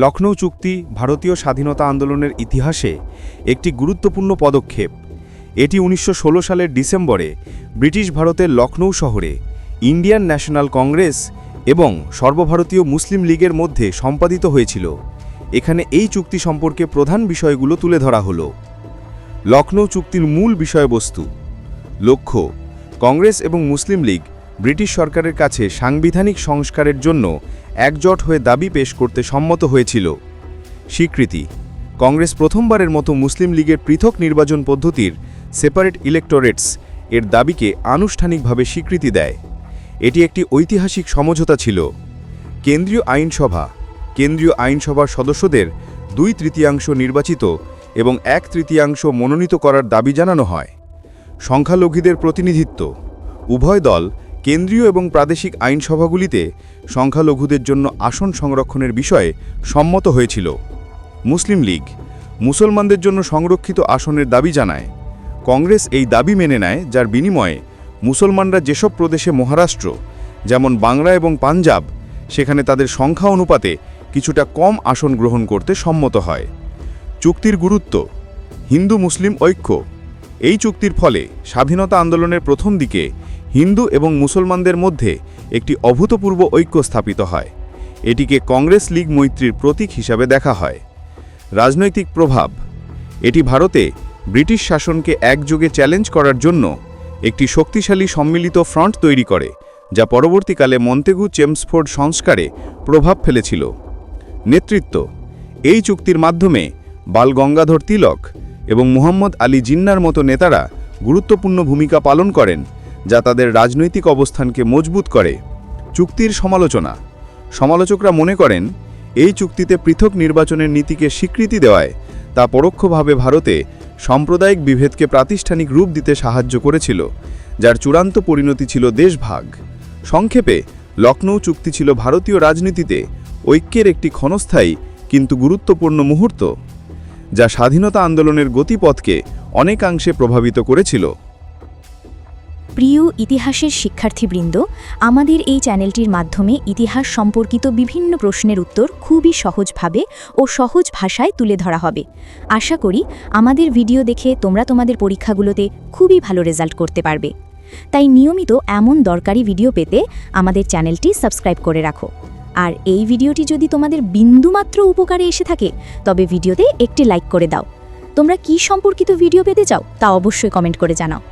লখনৌ চুক্তি ভারতীয় স্বাধীনতা আন্দোলনের ইতিহাসে একটি গুরুত্বপূর্ণ পদক্ষেপ। এটি ১৯১৬ সালের ডিসেম্বরে ব্রিটিশ ভারতের লখনৌ শহরে ইন্ডিয়ান ন্যাশনাল কংগ্রেস এবং সর্বভারতীয় মুসলিম লীগের মধ্যে সম্পাদিত হয়েছিল। এখানে এই চুক্তি সম্পর্কে প্রধান বিষয়গুলো তুলে ধরা হলো। লখনৌ চুক্তির মূল বিষয়বস্তু। লক্ষ্য: কংগ্রেস এবং মুসলিম লীগ ব্রিটিশ সরকারের কাছে সাংবিধানিক সংস্কারের জন্য একজোট হয়ে দাবি পেশ করতে সম্মত হয়েছিল। স্বীকৃতি: কংগ্রেস প্রথমবারের মতো মুসলিম লীগের পৃথক নির্বাচন পদ্ধতির সেপারেট ইলেক্টোরেটস এর দাবিকে আনুষ্ঠানিকভাবে স্বীকৃতি দেয়। এটি একটি ঐতিহাসিক সমঝোতা ছিল। কেন্দ্রীয় আইনসভার সদস্যদের 2/3 নির্বাচিত এবং 1/3 মনোনীত করার দাবি জানানো হয়। সংখ্যালঘুদের প্রতিনিধিত্ব: উভয় দল কেন্দ্রীয় এবং প্রাদেশিক আইনসভাগুলিতে সংখ্যালঘুদের জন্য আসন সংরক্ষণের বিষয়ে সম্মত হয়েছিল। মুসলিম লীগ মুসলমানদের জন্য সংরক্ষিত আসনের দাবি জানায়। কংগ্রেস এই দাবি মেনে নেয়, যার বিনিময়ে মুসলমানরা যেসব প্রদেশে মহারাষ্ট্র, যেমন বাংলা এবং পাঞ্জাব, সেখানে তাদের সংখ্যা অনুপাতে কিছুটা কম আসন গ্রহণ করতে সম্মত হয়। চুক্তির গুরুত্ব: হিন্দু মুসলিম ঐক্য: এই চুক্তির ফলে স্বাধীনতা আন্দোলনের প্রথম দিকে হিন্দু এবং মুসলমানদের মধ্যে একটি অভূতপূর্ব ঐক্য স্থাপিত হয়। এটিকে কংগ্রেস লীগ মৈত্রীর প্রতীক হিসাবে দেখা হয়। রাজনৈতিক প্রভাব: এটি ভারতে ব্রিটিশ শাসনকে একযোগে চ্যালেঞ্জ করার জন্য একটি শক্তিশালী সম্মিলিত ফ্রন্ট তৈরি করে, যা পরবর্তীকালে মন্তেগু চেমসফোর্ড সংস্কারে প্রভাব ফেলেছিল। নেতৃত্ব: এই চুক্তির মাধ্যমে বাল গঙ্গাধর তিলক এবং মুহাম্মদ আলী জিন্নার মতো নেতারা গুরুত্বপূর্ণ ভূমিকা পালন করেন, যা তাদের রাজনৈতিক অবস্থানকে মজবুত করে। চুক্তির সমালোচকরা মনে করেন, এই চুক্তিতে পৃথক নির্বাচনের নীতিকে স্বীকৃতি দেওয়ায় তা পরোক্ষভাবে ভারতে সাম্প্রদায়িক বিভেদকে প্রাতিষ্ঠানিক রূপ দিতে সাহায্য করেছিল, যার চূড়ান্ত পরিণতি ছিল দেশভাগ। সংক্ষেপে, লখনৌ চুক্তি ছিল ভারতীয় রাজনীতিতে ঐক্যের একটি ক্ষণস্থায়ী কিন্তু গুরুত্বপূর্ণ মুহূর্ত, যা স্বাধীনতা আন্দোলনের গতিপথকে অনেকাংশে প্রভাবিত করেছিল। প্রিয় ইতিহাসের শিক্ষার্থীবৃন্দ, আমাদের এই চ্যানেলটির মাধ্যমে ইতিহাস সম্পর্কিত বিভিন্ন প্রশ্নের উত্তর খুবই সহজভাবে ও সহজ ভাষায় তুলে ধরা হবে। আশা করি আমাদের ভিডিও দেখে তোমরা তোমাদের পরীক্ষাগুলোতে খুবই ভালো রেজাল্ট করতে পারবে। তাই নিয়মিত এমন দরকারি ভিডিও পেতে আমাদের চ্যানেলটি সাবস্ক্রাইব করে রাখো। আর এই ভিডিওটি যদি তোমাদের বিন্দুমাত্র উপকারে এসে থাকে, তবে ভিডিওতে একটি লাইক করে দাও। তোমরা কি সম্পর্কিত ভিডিও পেতে চাও তা অবশ্যই কমেন্ট করে জানাও।